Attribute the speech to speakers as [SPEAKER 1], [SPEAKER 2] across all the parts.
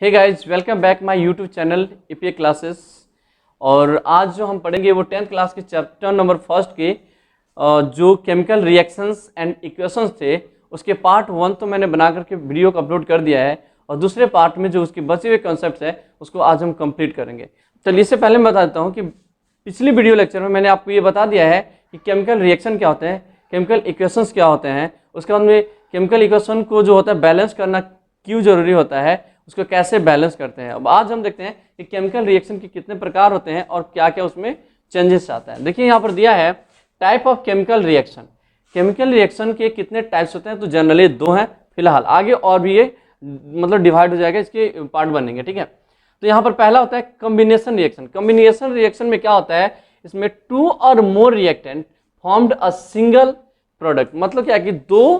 [SPEAKER 1] Hey guys, welcome back my YouTube channel EPA classes. और आज जो हम पढ़ेंगे वो 10th क्लास के चैप्टर नंबर फर्स्ट के जो केमिकल रिएक्शंस एंड इक्वेशंस थे उसके पार्ट 1 तो मैंने बना करके वीडियो को अपलोड कर दिया है, और दूसरे पार्ट में जो उसके बचे हुए कॉन्सेप्ट्स है उसको आज हम कंप्लीट करेंगे। चलिए इससे पहले मैं बता देता हूँ कि पिछली वीडियो लेक्चर में मैंने आपको ये बता दिया है कि केमिकल रिएक्शन क्या होते हैं, केमिकल इक्वेशंस क्या होते हैं, उसके बाद में केमिकल इक्वेशन को जो होता है बैलेंस करना क्यों जरूरी होता है, उसको कैसे बैलेंस करते हैं। अब आज हम देखते हैं कि केमिकल रिएक्शन के कितने प्रकार होते हैं और क्या क्या उसमें चेंजेस आता है। देखिए यहाँ पर दिया है type of chemical reaction. Chemical reaction के कितने टाइप्स होते हैं, तो जनरली 2 हैं फिलहाल, आगे और भी ये मतलब डिवाइड हो जाएगा, इसके पार्ट बनेंगे, ठीक है। तो यहाँ पर पहला होता है कॉम्बिनेशन रिएक्शन। कॉम्बिनेशन रिएक्शन में क्या होता है, इसमें 2 और more reactant formed a single product. मतलब क्या है कि 2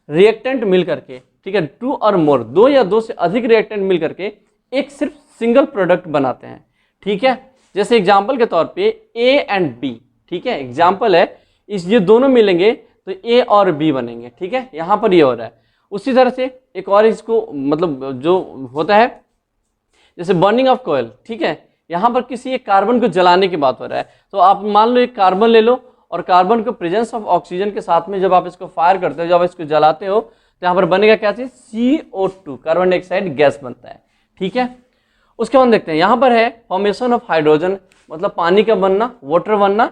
[SPEAKER 1] रिएक्टेंट मिल करके, ठीक है, 2 और मोर, 2 या 2 से अधिक रिएक्टेंट मिल करके एक सिर्फ सिंगल प्रोडक्ट बनाते हैं, ठीक है। जैसे एग्जांपल के तौर पे ए एंड बी, ठीक है, एग्जांपल है, इस ये दोनों मिलेंगे तो ए और बी बनेंगे, ठीक है। यहाँ पर ये हो रहा है। उसी तरह से एक और इसको मतलब जो होता है जैसे बर्निंग ऑफ कोयल, ठीक है, यहाँ पर किसी एक कार्बन को जलाने की बात हो रहा है। तो आप मान लो एक कार्बन ले लो और कार्बन को प्रेजेंस ऑफ ऑक्सीजन के साथ में जब आप इसको फायर करते हो, जब आप इसको जलाते हो, तो यहाँ पर बनेगा क्या चीज, CO2, कार्बन डाइऑक्साइड गैस बनता है, ठीक है। उसके बाद देखते हैं यहाँ पर है फॉर्मेशन ऑफ हाइड्रोजन, मतलब पानी का बनना, वाटर बनना।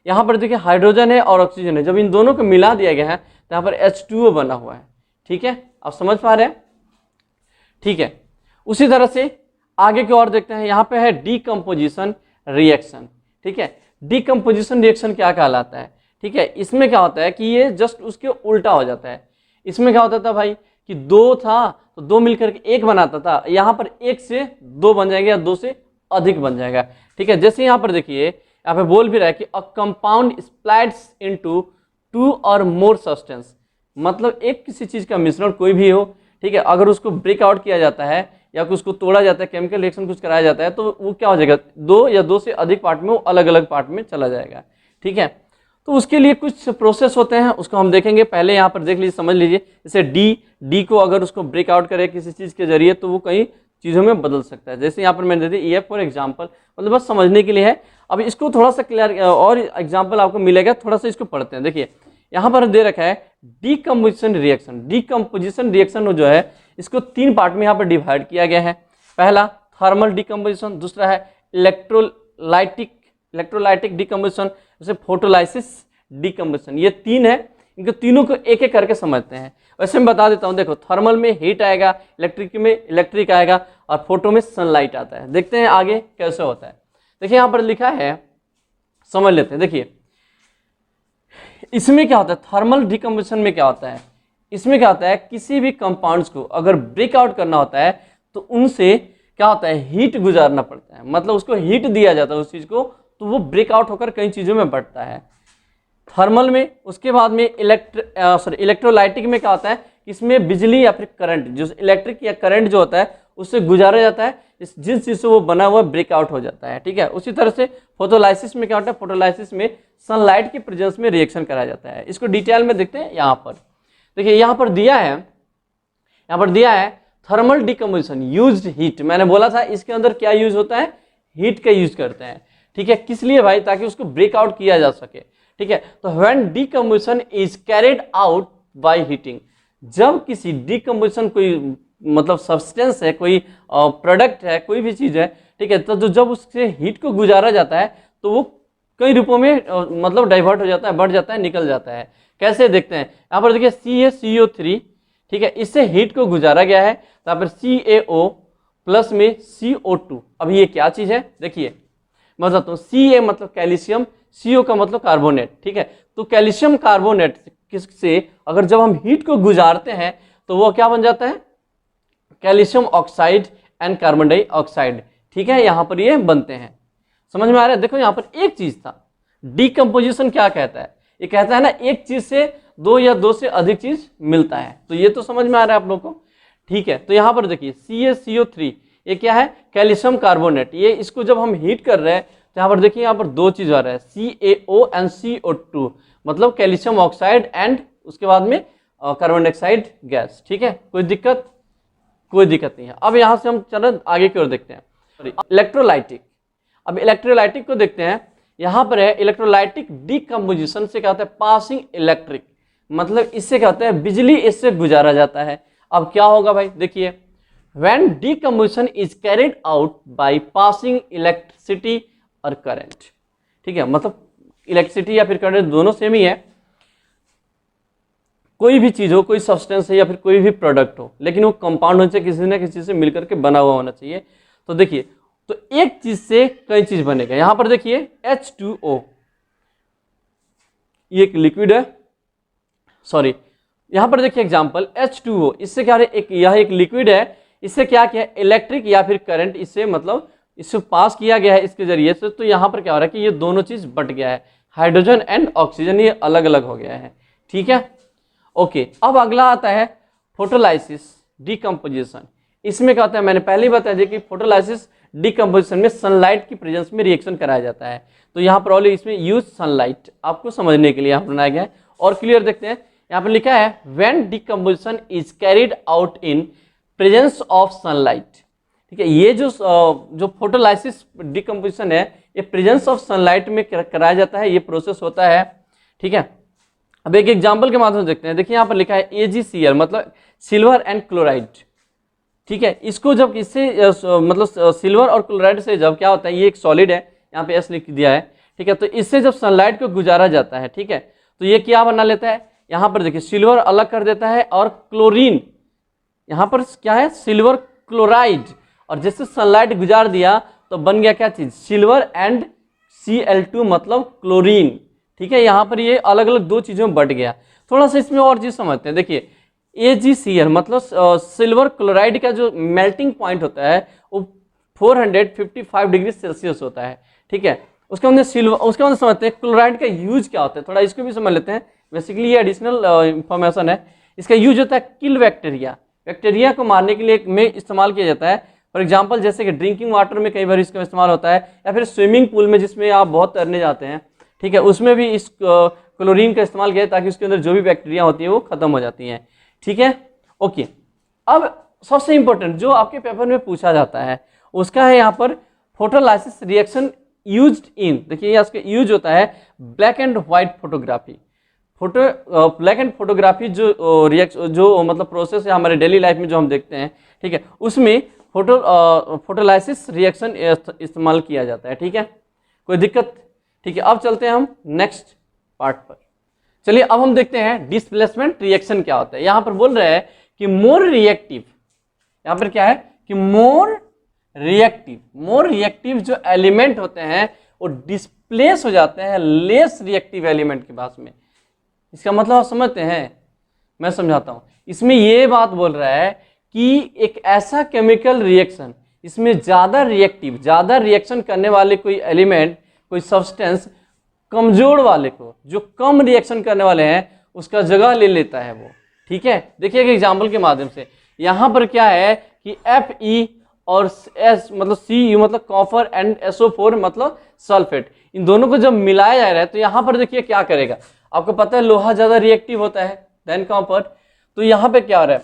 [SPEAKER 1] यहाँ पर देखिए हाइड्रोजन है और ऑक्सीजन है, जब इन दोनों को मिला दिया गया है तो यहाँ पर H2O बना हुआ है, ठीक है। आप समझ पा रहे हैं, ठीक है। उसी तरह से आगे की ओर देखते हैं, यहाँ पे है डीकम्पोजिशन रिएक्शन, ठीक है। डीकम्पोजिशन रिएक्शन क्या कहलाता है, ठीक है। इसमें क्या होता है कि ये जस्ट उसके उल्टा हो जाता है। इसमें क्या होता था भाई कि 2 था तो 2 मिलकर के 1 बनाता था, यहाँ पर 1 से 2 बन जाएगा या 2 से अधिक बन जाएगा, ठीक है। जैसे यहाँ पर देखिए, यहाँ पे बोल भी रहा है कि अ कंपाउंड स्प्लाइट्स इनटू 2 और मोर सब्सटेंस। मतलब एक किसी चीज का मिश्रण कोई भी हो, ठीक है, अगर उसको ब्रेक आउट किया जाता है या उसको तोड़ा जाता है, केमिकल रिएक्शन कुछ कराया जाता है, तो वो क्या हो जाएगा, 2 या 2 से अधिक पार्ट में वो अलग अलग पार्ट में चला जाएगा, ठीक है। तो उसके लिए कुछ प्रोसेस होते हैं, उसको हम देखेंगे। पहले यहाँ पर देख लीजिए, समझ लीजिए, जैसे डी को अगर उसको ब्रेक आउट करे किसी चीज के जरिए तो वो कई चीजों में बदल सकता है। जैसे यहाँ पर मैंने दे दी EF फॉर एग्जाम्पल, मतलब बस समझने के लिए है। अब इसको थोड़ा सा क्लियर और एग्जाम्पल आपको मिलेगा, थोड़ा सा इसको पढ़ते हैं। देखिए यहाँ पर दे रखा है डीकम्पोजिशन रिएक्शन। डीकम्पोजिशन रिएक्शन जो है इसको 3 पार्ट में यहाँ पर डिवाइड किया गया है। पहला थर्मल डीकम्पोजिशन, दूसरा है इलेक्ट्रोलाइटिक डीकम्पोजिशन, जैसे फोटोलाइसिस डीकम्पोजिशन। ये 3 है, इनको तीनों को एक एक करके समझते हैं। वैसे मैं बता देता हूँ, देखो थर्मल में हीट आएगा, इलेक्ट्रिक में इलेक्ट्रिक आएगा, और फोटो में सनलाइट आता है। देखते हैं आगे कैसे होता है। देखिए यहाँ पर लिखा है, समझ लेते हैं। देखिए इसमें क्या होता है, थर्मल डीकम्पोजिशन में क्या होता है, इसमें क्या होता है, किसी भी कंपाउंड्स को अगर ब्रेकआउट करना होता है तो उनसे क्या होता है, हीट गुजारना पड़ता है। मतलब उसको हीट दिया जाता है उस चीज को, तो वो ब्रेकआउट होकर कई चीजों में बढ़ता है थर्मल में। उसके बाद में इलेक्ट्रोलाइटिक में क्या होता है, इसमें बिजली या फिर करंट, जो इलेक्ट्रिक या करंट जो होता है उससे गुजारा जाता है, जिस चीज से वो बना हुआ ब्रेकआउट हो जाता है, ठीक है। उसी तरह से फोटोलाइसिस में क्या होता है, फोटोलाइसिस में सनलाइट की प्रेजेंस में रिएक्शन कराया जाता है। इसको डिटेल में देखते हैं। यहाँ पर देखिए, यहाँ पर दिया है थर्मल डीकम्पोजिशन यूज्ड हीट। मैंने बोला था इसके अंदर क्या यूज होता है, हीट का यूज करते हैं, ठीक है। किस लिए भाई, ताकि उसको ब्रेकआउट किया जा सके, ठीक है। तो when decomposition is carried out by heating, जब किसी डीकम्पोजिशन कोई मतलब सब्सटेंस है, कोई प्रोडक्ट है, कोई भी चीज है, ठीक है, तो जब उससे हीट को गुजारा जाता है तो वो कई रूपों में मतलब डाइवर्ट हो जाता है, बढ़ जाता है, निकल जाता है। कैसे देखते हैं, यहाँ पर देखिए CaCO3, ठीक है, इससे हीट को गुजारा गया है। तो यहाँ पर CaO प्लस में CO2। अब ये क्या चीज है, देखिए मैं बताता हूँ। Ca मतलब कैल्शियम, CO का मतलब कार्बोनेट, ठीक है। तो कैल्शियम कार्बोनेट किससे अगर जब हम हीट को गुजारते हैं तो वो क्या बन जाता है, calcium oxide and carbon dioxide, ठीक है। यहाँ पर ये बनते हैं, समझ में आ रहा है। देखो यहाँ पर एक चीज था, डीकम्पोजिशन क्या कहता है, ये कहता है ना एक चीज से 2 या 2 से अधिक चीज मिलता है। तो ये तो समझ में आ रहा है आप लोग को, ठीक है। तो यहाँ पर देखिए CaCO3 ये क्या है, कैल्शियम कार्बोनेट। ये इसको जब हम हीट कर रहे हैं तो यहाँ पर देखिए, यहाँ पर 2 चीज आ रहा है, CaO एंड CO2, मतलब कैल्शियम ऑक्साइड एंड उसके बाद में कार्बन डाइऑक्साइड गैस, ठीक है। कोई दिक्कत, कोई दिक्कत नहीं है। अब यहाँ से हम चलो आगे की ओर देखते हैं इलेक्ट्रोलाइटिक। अब इलेक्ट्रोलाइटिक को देखते हैं, यहाँ पर है इलेक्ट्रोलाइटिक डीकम्पोजिशन से क्या होता है, पासिंग इलेक्ट्रिक, मतलब इससे क्या होता है, बिजली इससे गुजारा जाता है। अब क्या होगा भाई, देखिए when decomposition is carried out by passing electricity और करंट, ठीक है, मतलब इलेक्ट्रिसिटी या फिर करंट दोनों सेम ही है। कोई भी चीज हो, कोई सब्सटेंस है या फिर कोई भी प्रोडक्ट हो, लेकिन वो कंपाउंड होना चाहिए, किसी न किसी से मिलकर के बना हुआ होना चाहिए। तो देखिए, तो एक चीज से कई चीज बनेगा। यहां पर देखिए H2O, ये एक लिक्विड है, सॉरी यहां पर देखिए एग्जांपल H2O, इससे क्या है, यह एक लिक्विड है, इससे क्या किया इलेक्ट्रिक या फिर करंट इससे मतलब इससे पास किया गया है इसके जरिए से। तो यहां पर क्या हो रहा है कि ये दोनों चीज बट गया है, हाइड्रोजन एंड ऑक्सीजन ये अलग अलग हो गया है, ठीक है। ओके, अब अगला आता है फोटोलाइसिस डीकम्पोजिशन। इसमें क्या होता है, मैंने पहले ही बताया था कि फोटोलाइसिस डीकम्पोजिशन में सनलाइट की प्रेजेंस में रिएक्शन कराया जाता है। तो यहाँ पर ऑलरेडी इसमें यूज सनलाइट आपको समझने के लिए यहाँ बनाया गया है। और क्लियर देखते हैं, यहाँ पर लिखा है when decomposition is carried out in presence of sunlight, ठीक है। ये जो फोटोलाइसिस डीकम्पोजिशन है ये प्रेजेंस ऑफ सनलाइट में कराया जाता है, ये प्रोसेस होता है, ठीक है। अब एक एग्जांपल के माध्यम से देखते हैं, देखिए यहाँ पर लिखा है AgCl मतलब सिल्वर एंड क्लोराइड, ठीक है। इसको जब इससे मतलब सिल्वर और क्लोराइड से जब क्या होता है, ये एक सॉलिड है, यहाँ पे S लिख दिया है, ठीक है। तो इससे जब सनलाइट को गुजारा जाता है, ठीक है, तो ये क्या बना लेता है, यहाँ पर देखिए सिल्वर अलग कर देता है और क्लोरीन, यहाँ पर क्या है सिल्वर क्लोराइड, और जैसे सनलाइट गुजार दिया तो बन गया क्या चीज, सिल्वर एंड Cl2 मतलब क्लोरीन, ठीक है। यहाँ पर ये अलग अलग दो चीजों में बट गया। थोड़ा सा इसमें और चीज समझते हैं, देखिए AgCl मतलब सिल्वर क्लोराइड का जो मेल्टिंग पॉइंट होता है वो 455 डिग्री सेल्सियस होता है, ठीक है। उसके अंदर सिल्वर, उसके अंदर समझते हैं क्लोराइड का यूज क्या होता है, थोड़ा इसको भी समझ लेते हैं। बेसिकली ये एडिशनल इंफॉर्मेशन है। इसका यूज होता है किल बैक्टीरिया, बैक्टीरिया को मारने के लिए में इस्तेमाल किया जाता है। फॉर एग्जाम्पल जैसे कि ड्रिंकिंग वाटर में कई बार इसका इस्तेमाल होता है, या फिर स्विमिंग पूल में जिसमें आप बहुत तैरने जाते हैं, ठीक है, उसमें भी इस क्लोरीन का इस्तेमाल किया ताकि उसके अंदर जो भी बैक्टीरिया होती है वो खत्म हो जाती हैं, ठीक है। ओके, अब सबसे इंपॉर्टेंट जो आपके पेपर में पूछा जाता है उसका है यहाँ पर फोटोलाइसिस रिएक्शन यूज्ड इन, देखिए यहाँ इसका यूज होता है black and white photography. Black and photography जो मतलब प्रोसेस है हमारे डेली लाइफ में जो हम देखते हैं, ठीक है, उसमें फोटोलाइसिस रिएक्शन इस्तेमाल किया जाता है, ठीक है, कोई दिक्कत, ठीक है। अब चलते हैं हम नेक्स्ट पार्ट पर। चलिए अब हम देखते हैं डिस्प्लेसमेंट रिएक्शन क्या होता है। यहां पर बोल रहे हैं कि मोर रिएक्टिव, यहां पर क्या है कि मोर रिएक्टिव जो एलिमेंट होते हैं वो डिस्प्लेस हो जाते हैं लेस रिएक्टिव एलिमेंट के पास में। इसका मतलब आप समझते हैं, मैं समझाता हूं। इसमें ये बात बोल रहा है कि एक ऐसा केमिकल रिएक्शन, इसमें ज्यादा रिएक्शन करने वाले कोई एलिमेंट, कोई सब्सटेंस कमजोर वाले को, जो कम रिएक्शन करने वाले हैं उसका जगह ले लेता है वो, ठीक है। देखिए एक एग्जांपल के माध्यम से, यहां पर क्या है कि Fe और S मतलब Cu मतलब कॉपर एंड SO4 मतलब सल्फेट, इन दोनों को जब मिलाया जा रहा है तो यहां पर देखिए क्या करेगा, आपको पता है लोहा ज्यादा रिएक्टिव होता है देन कॉपर। तो यहां पे क्या हो रहा है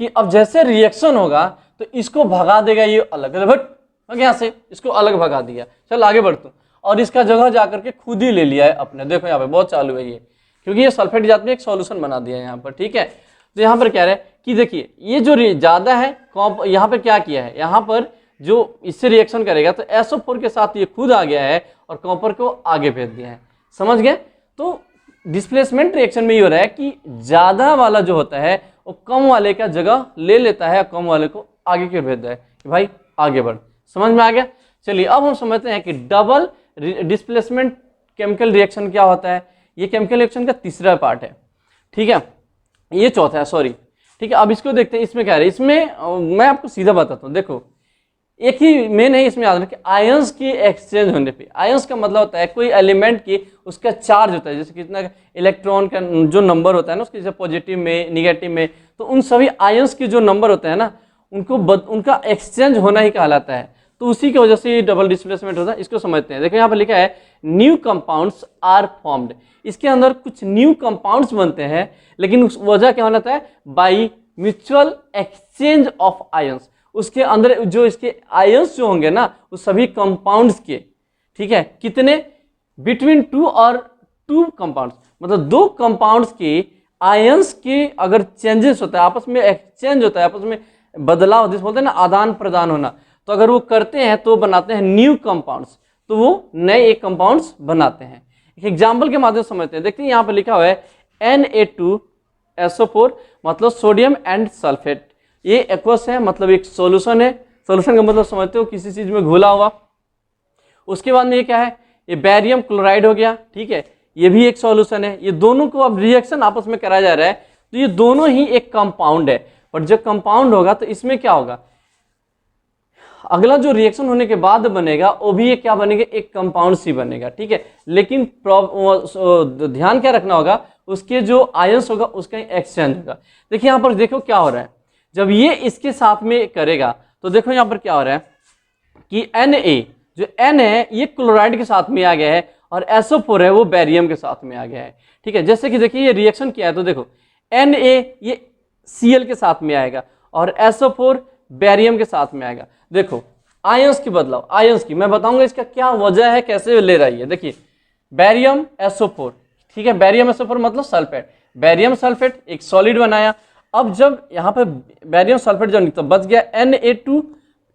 [SPEAKER 1] कि अब जैसे रिएक्शन होगा तो इसको भगा देगा, ये अलग यहाँ से इसको अलग भगा दिया, चल आगे बढ़ते, और इसका जगह जाकर के खुद ही ले लिया है अपने। देखो यहाँ पे बहुत चालू है ये, क्योंकि ये सल्फेट जात में एक सॉल्यूशन बना दिया है यहाँ पर, ठीक है। तो यहाँ पर क्या है कि देखिए ये जो ज्यादा है यहाँ पर क्या किया है, यहाँ पर जो इससे रिएक्शन करेगा तो SO4 के साथ ये खुद आ गया है और कॉपर को आगे भेज दिया है, समझ गए। तो डिस्प्लेसमेंट रिएक्शन में ये हो रहा है कि ज्यादा वाला जो होता है वो कम वाले का जगह ले लेता है, कम वाले को आगे क्यों भेज दिया है कि भाई आगे बढ़, समझ में आ गया। चलिए अब हम समझते हैं कि डबल डिस्प्लेसमेंट केमिकल रिएक्शन क्या होता है। ये केमिकल रिएक्शन का तीसरा पार्ट है, ठीक है, ये चौथा है, सॉरी, ठीक है। अब इसको देखते हैं, इसमें क्या है, इसमें मैं आपको सीधा बताता हूँ। देखो एक ही मेन है इसमें याद रखें, आयंस के एक्सचेंज होने पे, आयंस का मतलब होता है कोई एलिमेंट की उसका चार्ज होता है, जैसे कितना इलेक्ट्रॉन का जो नंबर होता है ना उसके, जैसे पॉजिटिव में निगेटिव में, तो उन सभी आयंस के जो नंबर होते हैं ना उनको उनका एक्सचेंज होना ही कहलाता है। तो उसी की वजह से ये डबल डिस्प्लेसमेंट होता है। इसको समझते हैं, देखो यहाँ पर लिखा है न्यू कंपाउंड्स आर फॉर्म्ड, इसके अंदर कुछ न्यू कंपाउंड्स बनते हैं, लेकिन उस वजह क्या होना था, by mutual exchange of ions, उसके अंदर जो इसके आयंस जो होंगे ना वो सभी कंपाउंड्स के, ठीक है, कितने, बिटवीन टू और टू कंपाउंड्स, मतलब दो कंपाउंड्स के आयंस के अगर चेंजेस होता है, आपस में एक्सचेंज होता है, आपस में बदलाव, जिस बोलते हैं ना आदान प्रदान होना, तो अगर वो करते हैं तो बनाते हैं न्यू कंपाउंड्स, तो वो नए एक कंपाउंड्स बनाते हैं। एक एग्जाम्पल के माध्यम से समझते हैं। देखते हैं यहाँ पर लिखा हुआ है Na2SO4 मतलब सोडियम एंड सल्फेट, ये एक्वस है मतलब एक सॉल्यूशन है, सॉल्यूशन का मतलब समझते हो किसी चीज में घुला हुआ। उसके बाद में ये क्या है, ये बैरियम क्लोराइड हो गया, ठीक है, ये भी एक सॉल्यूशन है। ये दोनों को अब रिएक्शन आपस में कराया जा रहा है, तो ये दोनों ही एक कंपाउंड है, और जब कंपाउंड होगा तो इसमें क्या होगा, अगला जो रिएक्शन होने के बाद बनेगा वो भी एक क्या बनेगा, एक कंपाउंड सी बनेगा, ठीक है। लेकिन ध्यान क्या रखना होगा, उसके जो आयंस होगा उसका एक्सचेंज होगा। देखिए यहाँ पर देखो क्या हो रहा है, जब ये इसके साथ में करेगा तो देखो यहाँ पर क्या हो रहा है कि Na जो N है ये क्लोराइड के साथ में आ गया है, और SO4 है वो बैरियम के साथ में आ गया है, ठीक है। जैसे कि देखिए ये रिएक्शन किया है तो देखो Na ये Cl के साथ में आएगा और SO4 बैरियम के साथ में आएगा। देखो आयंस की बदलाव, आयंस की मैं बताऊंगा इसका क्या वजह है, कैसे ले रही है। देखिए बैरियम SO4, ठीक है, बैरियम SO4 मतलब सल्फेट, बैरियम सल्फेट एक सॉलिड बनाया। अब जब यहाँ पे बैरियम सल्फेट जो तो बच गया Na2,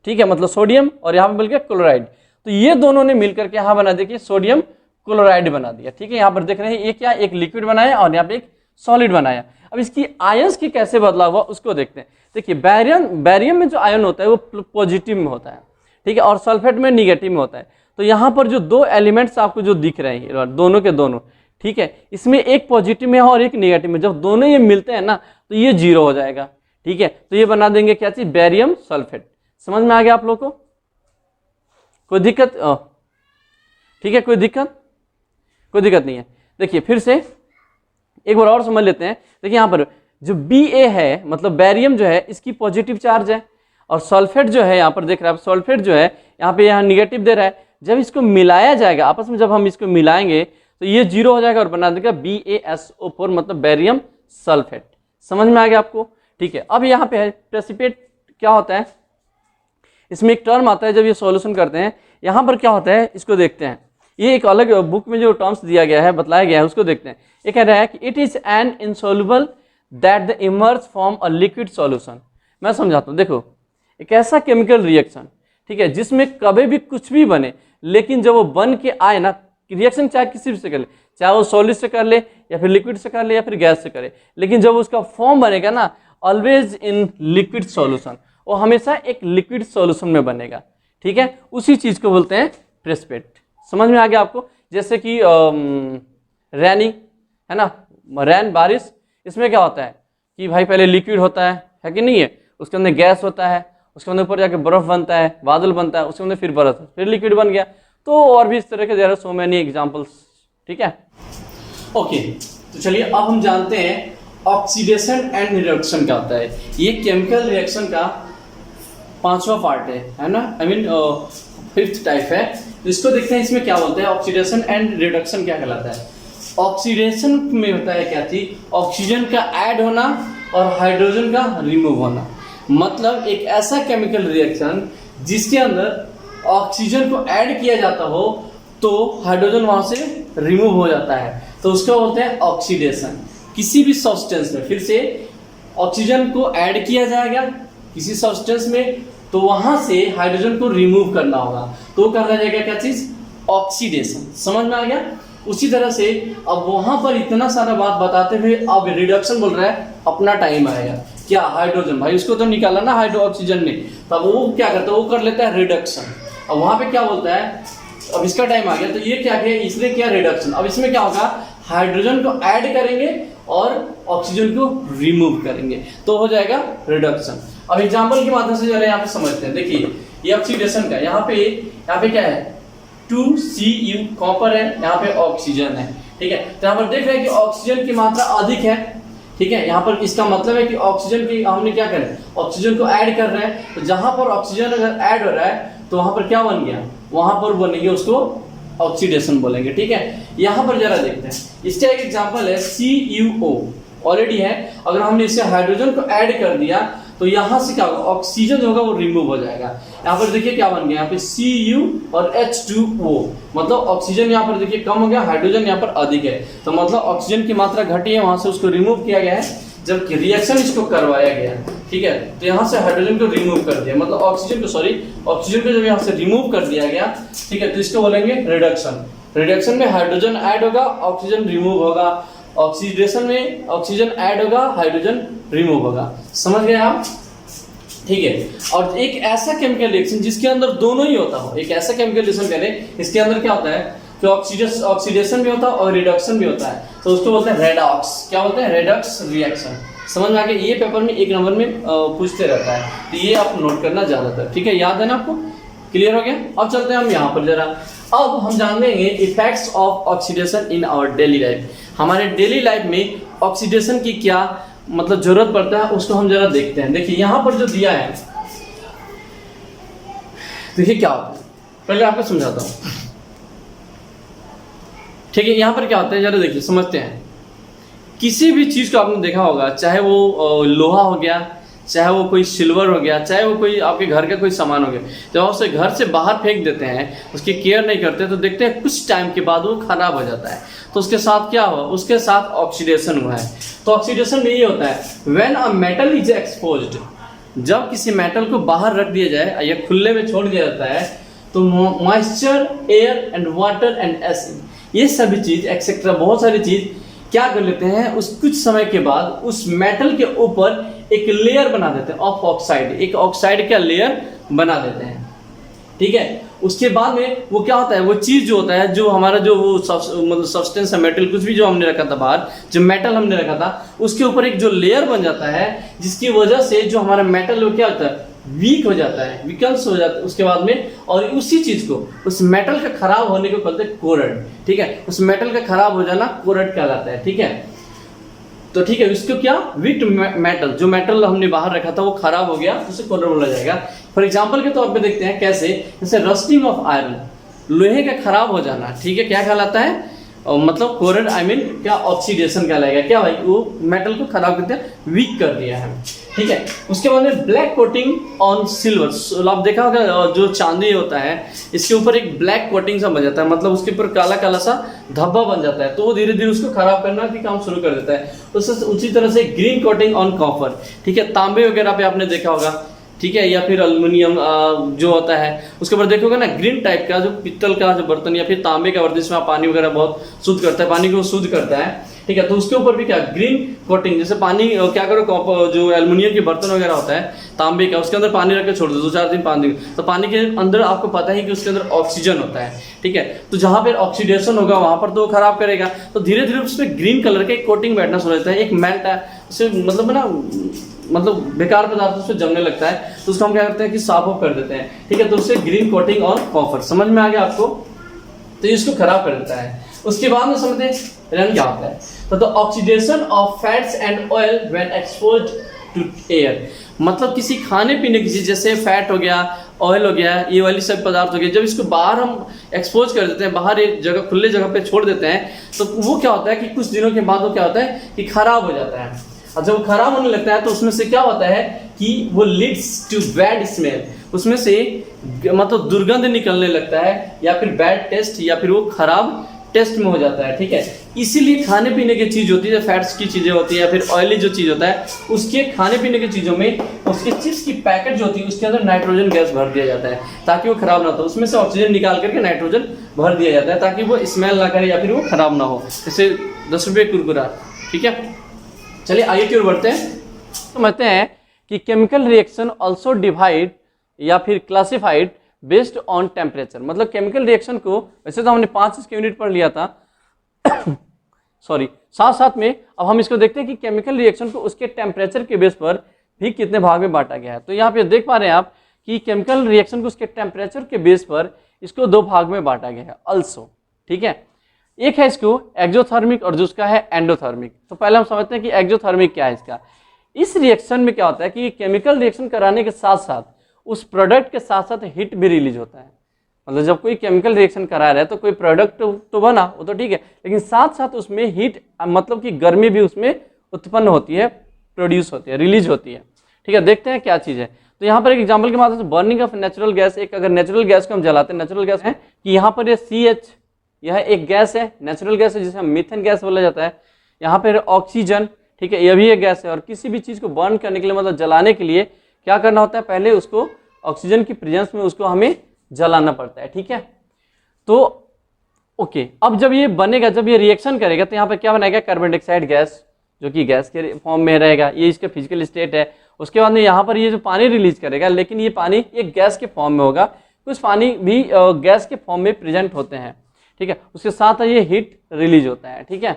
[SPEAKER 1] ठीक है, मतलब सोडियम, और यहाँ पे मिल गया क्लोराइड, तो ये दोनों ने मिलकर के यहाँ बना देखिए सोडियम क्लोराइड बना दिया, ठीक है। यहाँ पर देख रहे हैं ये क्या, एक लिक्विड बनाया और यहाँ पे एक सॉलिड बनाया। अब इसकी आयंस की कैसे बदलाव हुआ उसको देखते हैं। देखिए बैरियम में जो आयन होता है वो पॉजिटिव में होता है, ठीक है, और सल्फेट में निगेटिव में होता है। तो यहाँ पर जो दो एलिमेंट्स आपको जो दिख रहे हैं दोनों के दोनों, ठीक है, इसमें एक पॉजिटिव में है और एक निगेटिव में, जब दोनों ये मिलते हैं ना तो ये जीरो हो जाएगा, ठीक है। तो ये बना देंगे क्या चीज, बैरियम सल्फेट। समझ में आ गया आप लोग को, कोई दिक्कत, ठीक है, कोई दिक्कत नहीं है। देखिए फिर से एक बार और समझ लेते हैं। देखिए यहाँ पर जो Ba है मतलब बैरियम जो है इसकी पॉजिटिव चार्ज है, और सल्फेट जो है यहाँ पर देख रहे हैं आप, सल्फेट जो है यहाँ पे यहाँ निगेटिव दे रहा है। जब इसको मिलाया जाएगा आपस में, जब हम इसको मिलाएंगे तो ये जीरो हो जाएगा और बना देगा BaSO4 मतलब बैरियम सल्फेट। समझ में आ गया आपको, ठीक है। अब यहाँ पे है प्रेसिपिटेट, क्या होता है, इसमें एक टर्म आता है जब ये सॉल्यूशन करते हैं, यहाँ पर क्या होता है इसको देखते हैं। ये एक अलग बुक में जो टर्म्स दिया गया है, बतलाया गया है, उसको देखते हैं। ये कह रहा है कि it is an insoluble that the emerge from a liquid solution. मैं समझाता हूँ, देखो एक ऐसा केमिकल रिएक्शन, ठीक है, जिसमें कभी भी कुछ भी बने, लेकिन जब वो बन के आए ना, रिएक्शन चाहे किसी भी से कर ले, चाहे वो सॉलिड से कर ले या फिर लिक्विड से कर ले या फिर गैस से करे, लेकिन जब उसका फॉर्म बनेगा ना, ऑलवेज इन लिक्विड सॉल्यूशन, वो हमेशा एक लिक्विड सॉल्यूशन में बनेगा, ठीक है। उसी चीज को बोलते हैं प्रेसिपिटेट। समझ में आ गया आपको। जैसे कि रैनी है ना, रैन बारिश, इसमें क्या होता है कि भाई पहले लिक्विड होता है कि नहीं है, उसके अंदर गैस होता है, उसके अंदर ऊपर जाके बर्फ बनता है, बादल बनता है, उसके अंदर फिर बर्फ, फिर लिक्विड बन गया। तो और भी इस तरह के there are so many examples, ठीक है। ओके, तो चलिए अब हम जानते हैं ऑक्सीडेशन एंड रिडक्शन क्या होता है। ये केमिकल रिएक्शन का 5वां पार्ट है ना, आई मीन 5th टाइप है। तो इसको देखते हैं, इसमें क्या बोलते हैं, ऑक्सीडेशन एंड रिडक्शन क्या कहलाता है। ऑक्सीडेशन में होता है क्या चीज, ऑक्सीजन का ऐड होना और हाइड्रोजन का रिमूव होना। मतलब एक ऐसा केमिकल रिएक्शन जिसके अंदर ऑक्सीजन को ऐड किया जाता हो तो हाइड्रोजन वहां से रिमूव हो जाता है, तो उसको बोलते हैं ऑक्सीडेशन। किसी भी सब्सटेंस में फिर से ऑक्सीजन को ऐड किया जाएगा किसी सब्सटेंस में, तो वहां से हाइड्रोजन को रिमूव करना होगा, तो करना जाएगा क्या चीज, ऑक्सीडेशन। समझ में आ गया। उसी तरह से अब वहां पर इतना सारा बात बताते हुए अब रिडक्शन बोल रहा है, अपना टाइम आएगा क्या, हाइड्रोजन भाई उसको तो निकाला ना हाइड्रो ऑक्सीजन ने, तब वो क्या करता है, वो कर लेता है रिडक्शन। अब वहां पे क्या बोलता है, अब इसका टाइम आ गया, तो ये क्या किया, इसने किया रिडक्शन। अब इसमें क्या होगा, हाइड्रोजन को ऐड करेंगे और ऑक्सीजन को रिमूव करेंगे, तो हो जाएगा रिडक्शन। अब एग्जांपल के माध्यम से जरा यहाँ पे समझते हैं। देखिए ये ऑक्सीडेशन का, यहाँ पे क्या है, 2Cu कॉपर है, यहाँ पे ऑक्सीजन है, ठीक है। तो यहाँ पर देख रहे हैं कि ऑक्सीजन की मात्रा अधिक है, ठीक है। यहाँ पर इसका मतलब है कि ऑक्सीजन की हमने क्या करें, ऑक्सीजन को ऐड कर रहे हैं, तो जहां पर ऑक्सीजन अगर ऐड हो रहा है तो वहां पर क्या बन गया, वहां पर बनेंगे उसको ऑक्सीडेशन बोलेंगे, ठीक है। यहाँ पर जरा देखते हैं, इसका एक एग्जांपल है CuO, ऑलरेडी है। अगर हमने इसे हाइड्रोजन को ऐड कर दिया तो यहाँ से क्या होगा, ऑक्सीजन जो होगा वो रिमूव हो जाएगा। यहाँ पर देखिए क्या बन गया, यहाँ पे Cu और H2O, मतलब ऑक्सीजन यहाँ पर देखिए कम हो गया, हाइड्रोजन यहाँ पर अधिक है, तो मतलब ऑक्सीजन की मात्रा घटी है, वहां से उसको रिमूव किया गया है, जबकि रिएक्शन इसको करवाया गया, ठीक है। तो यहाँ से हाइड्रोजन को रिमूव कर दिया, मतलब ऑक्सीजन को जब यहाँ से रिमूव कर दिया गया, ठीक है, तो इसको बोलेंगे रिडक्शन। रिडक्शन में हाइड्रोजन ऐड होगा, ऑक्सीजन रिमूव होगा, ऑक्सीडेशन में ऑक्सीजन ऐड होगा, हाइड्रोजन रिमूव होगा। समझ गए आप, ठीक है। और एक ऐसा केमिकल रिएक्शन जिसके अंदर दोनों ही होता हो, एक ऐसा केमिकल रिएक्शन करें इसके अंदर क्या होता है कि ऑक्सीडेशन भी होता है और रिडक्शन भी होता है, तो उसको बोलते हैं रेडॉक्स। क्या बोलते हैं, रेडॉक्स रिएक्शन। समझ में आ गया, ये पेपर में 1 नंबर में पूछते रहता है, तो ये आप नोट करना ज्यादातर, ठीक है, याद है ना आपको, क्लियर हो गया। अब चलते हैं हम यहाँ पर जरा, अब हम जानेंगे effects of oxidation in our daily life. हमारे डेली लाइफ में ऑक्सीडेशन की क्या मतलब जरूरत पड़ता है उसको हम जरा देखते हैं। देखिए यहाँ पर जो दिया है, देखिए क्या होता है, पहले आपको समझाता हूँ, ठीक है। यहाँ पर क्या होता है जरा देखिए, समझते हैं। किसी भी चीज को आपने देखा होगा, चाहे वो लोहा हो गया, चाहे वो कोई सिल्वर हो गया, चाहे वो कोई आपके घर का कोई सामान हो गया, जब आप उसे घर से बाहर फेंक देते हैं, उसकी केयर नहीं करते, तो देखते हैं कुछ टाइम के बाद वो खराब हो जाता है। तो उसके साथ क्या हुआ, उसके साथ ऑक्सीडेशन हुआ है। तो ऑक्सीडेशन में ये होता है, when a metal is exposed, जब किसी मेटल को बाहर रख दिया जाए या खुले में छोड़ दिया जाता है, तो moisture, air and water and acid, ये सभी चीज एक्सेट्रा बहुत सारी चीज क्या कर लेते हैं, उस कुछ समय के बाद उस मेटल के ऊपर एक लेयर बना देते हैं ऑफ ऑक्साइड, एक ऑक्साइड का लेयर बना देते हैं, ठीक है। उसके बाद में वो क्या होता है, वो चीज जो होता है, जो हमारा जो वो मतलब सब्सटेंस है, मेटल कुछ भी जो हमने रखा था बाहर, जो मेटल हमने रखा था, उसके ऊपर एक जो लेयर बन जाता है, जिसकी वजह से जो हमारा मेटल वो क्या होता है, वीक हो जाता है, विकल्स हो जाता है उसके बाद में, और उसी चीज को, उस मेटल का खराब होने को कहते हैं कोरड, ठीक है। उस मेटल का खराब हो जाना कोरड कहलाता है, ठीक है। तो ठीक है, इसको क्या, वीक मेटल, जो मेटल हमने बाहर रखा था वो खराब हो गया, तो उसे कोरड बोला जाएगा। फॉर एग्जांपल के तौर पे देखते हैं कैसे, जैसे रस्टिंग ऑफ आयरन, लोहे का खराब हो जाना, ठीक है, क्या कहलाता है, मतलब कोरड, आई मीन क्या, ऑक्सीडेशन कहलाएगा। क्या भाई, वो मेटल को खराब करते हैं, वीक कर दिया है, ठीक है। उसके बाद में ब्लैक कोटिंग ऑन सिल्वर, आप देखा होगा जो चांदी होता है, इसके ऊपर एक ब्लैक कोटिंग सा बन जाता है, मतलब उसके ऊपर काला काला सा धब्बा बन जाता है, तो वो धीरे धीरे उसको खराब करना भी काम शुरू कर देता है। तो उसी तरह से ग्रीन कोटिंग ऑन कॉपर, ठीक है, तांबे वगैरह पे आपने देखा होगा, ठीक है, या फिर अल्युमिनियम जो होता है उसके ऊपर देखोगे ना, ग्रीन टाइप का जो पित्तल का जो बर्तन या फिर तांबे का बर्तन, जिसमें पानी वगैरह बहुत शुद्ध करता है, पानी को शुद्ध करता है, ठीक है, तो उसके ऊपर भी क्या, ग्रीन कोटिंग। जैसे पानी क्या करो, जो एल्युमिनियम के बर्तन वगैरह होता है तांबे का, उसके अंदर पानी रख के छोड़ दो 2-4 दिन, 5 दिन, तो पानी के अंदर आपको पता है कि उसके अंदर ऑक्सीजन होता है, ठीक है। तो जहां पर ऑक्सीडेशन होगा वहां पर तो वो खराब करेगा, तो धीरे धीरे उसमें ग्रीन कलर का एक कोटिंग बैठना शुरू होता है, एक मेल्ट है उससे, मतलब ना, मतलब बेकार पदार्थ उसमें जमने लगता है, तो उसको हम क्या करते हैं कि साफ ऑफ कर देते हैं, ठीक है। तो उससे ग्रीन कोटिंग और कॉपर, समझ में आ गया आपको, तो इसको खराब कर देता है। उसके बाद में समझते हैं क्या होता है, तो the oxidation of fats and oil when exposed to air, मतलब किसी खाने पीने की चीज, जैसे फैट हो गया, ऑयल हो गया, ये वाली सब पदार्थ हो गए, जब इसको बाहर हम एक्सपोज कर देते हैं, बाहर एक जगह खुले जगह पे छोड़ देते हैं, तो वो क्या होता है कि कुछ दिनों के बाद वो क्या होता है कि खराब हो जाता है। और जब वो खराब होने लगता है तो उसमें से क्या होता है कि वो लीड्स टू बैड स्मेल, उसमें से मतलब दुर्गंध निकलने लगता है, या फिर बैड टेस्ट, या फिर वो खराब टेस्ट में हो जाता है, ठीक है। इसीलिए खाने पीने की चीज होती है, फैट्स की चीजें होती है या फिर ऑयली जो चीज होता है, उसके खाने पीने की चीजों में उसके चिप्स की पैकेट जो होती है उसके अंदर नाइट्रोजन गैस भर दिया जाता है ताकि वो खराब ना हो, उसमें से ऑक्सीजन निकाल करके नाइट्रोजन भर दिया जाता है ताकि वो स्मेल ना करे या फिर वो खराब ना हो। जैसे 10 रुपये कुरकुरा, ठीक है। चलिए आगे की ओर बढ़ते हैं। समझते हैं कि केमिकल रिएक्शन ऑल्सो डिवाइड या फिर क्लासिफाइड बेस्ड ऑन टेम्परेचर, मतलब केमिकल रिएक्शन को, वैसे तो हमने 5 यूनिट पढ़ लिया था सॉरी, साथ साथ में अब हम इसको देखते हैं कि केमिकल रिएक्शन को उसके टेम्परेचर के बेस पर भी कितने भाग में बांटा गया है। तो यहाँ पे देख पा रहे हैं आप कि केमिकल रिएक्शन को उसके टेम्परेचर के बेस पर इसको 2 भाग में बांटा गया है अल्सो, ठीक है। एक है इसको एक्सोथर्मिक और दूसरा है एंडोथर्मिक। तो पहले हम समझते हैं कि एक्सोथर्मिक क्या है इसका। इस रिएक्शन में क्या होता है कि केमिकल रिएक्शन कराने के साथ साथ उस प्रोडक्ट के साथ साथ हीट भी रिलीज होता है, मतलब जब कोई केमिकल रिएक्शन करा रहा है तो कोई प्रोडक्ट तो बना, वो तो ठीक है, लेकिन साथ साथ उसमें हीट, मतलब कि गर्मी भी उसमें उत्पन्न होती है, प्रोड्यूस होती है, रिलीज होती है। ठीक है, देखते हैं क्या चीज़ है। तो यहाँ पर एक एग्जांपल के माध्यम से बर्निंग ऑफ नेचुरल गैस, एक अगर नेचुरल गैस को हम जलाते हैं, नेचुरल गैस है कि यहाँ पर ये CH, यह एक गैस है, नेचुरल गैस है जिसे हम मीथेन गैस बोला जाता है। यहाँ पर ऑक्सीजन, ठीक है, यह भी एक गैस है। और किसी भी चीज़ को बर्न करने के लिए, मतलब जलाने के लिए क्या करना होता है, पहले उसको ऑक्सीजन की प्रेजेंस में उसको हमें जलाना पड़ता है। ठीक है, तो ओके, अब जब ये बनेगा, जब ये रिएक्शन करेगा तो यहाँ पर क्या बनाएगा, कार्बन डाइऑक्साइड गैस, जो कि गैस के फॉर्म में रहेगा, ये इसका फिजिकल स्टेट है। उसके बाद में यहाँ पर ये जो पानी रिलीज करेगा, लेकिन ये पानी एक गैस के फॉर्म में होगा, कुछ पानी भी गैस के फॉर्म में प्रेजेंट होते हैं। ठीक है, उसके साथ ये हीट रिलीज होता है। ठीक है,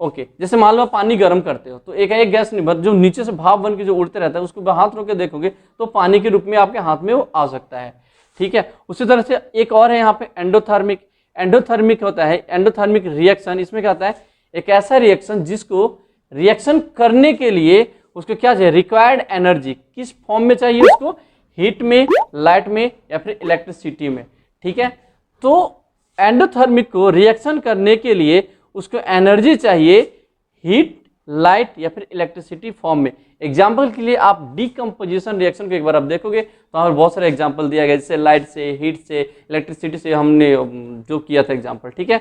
[SPEAKER 1] ओके, जैसे मान लो आप पानी गर्म करते हो तो एक गैस नहीं, जो नीचे से भाप बन के जो उड़ते रहता है उसको हाथ रोक के देखोगे तो पानी के रूप में आपके हाथ में वो आ सकता है। ठीक है, उसी तरह से एक और है यहाँ पे एंडोथर्मिक। एंडोथर्मिक होता है, एंडोथर्मिक रिएक्शन, इसमें क्या होता है, एक ऐसा रिएक्शन जिसको रिएक्शन करने के लिए उसको क्या चाहिए, रिक्वायर्ड एनर्जी किस फॉर्म में चाहिए उसको, हीट में, लाइट में या फिर इलेक्ट्रिसिटी में। ठीक है, तो एंडोथर्मिक को रिएक्शन करने के लिए उसको एनर्जी चाहिए हीट, लाइट या फिर इलेक्ट्रिसिटी फॉर्म में। एग्जाम्पल के लिए आप डीकम्पोजिशन रिएक्शन को एक बार आप देखोगे तो हमें बहुत सारे एग्जाम्पल दिया गया, जैसे लाइट से, हीट से, इलेक्ट्रिसिटी से हमने जो किया था एग्जाम्पल। ठीक है,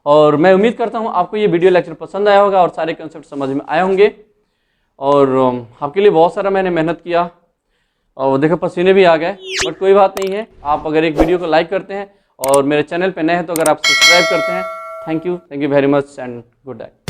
[SPEAKER 1] और मैं उम्मीद करता हूँ आपको ये वीडियो लेक्चर पसंद आया होगा और सारे कंसेप्ट समझ में आए होंगे। और आपके लिए बहुत सारा मैंने मेहनत किया और देखो पसीने भी आ गए, बट कोई बात नहीं है। आप अगर एक वीडियो को लाइक करते हैं और मेरे चैनल पे नए हैं तो अगर आप सब्सक्राइब करते हैं, thank you very much and good day.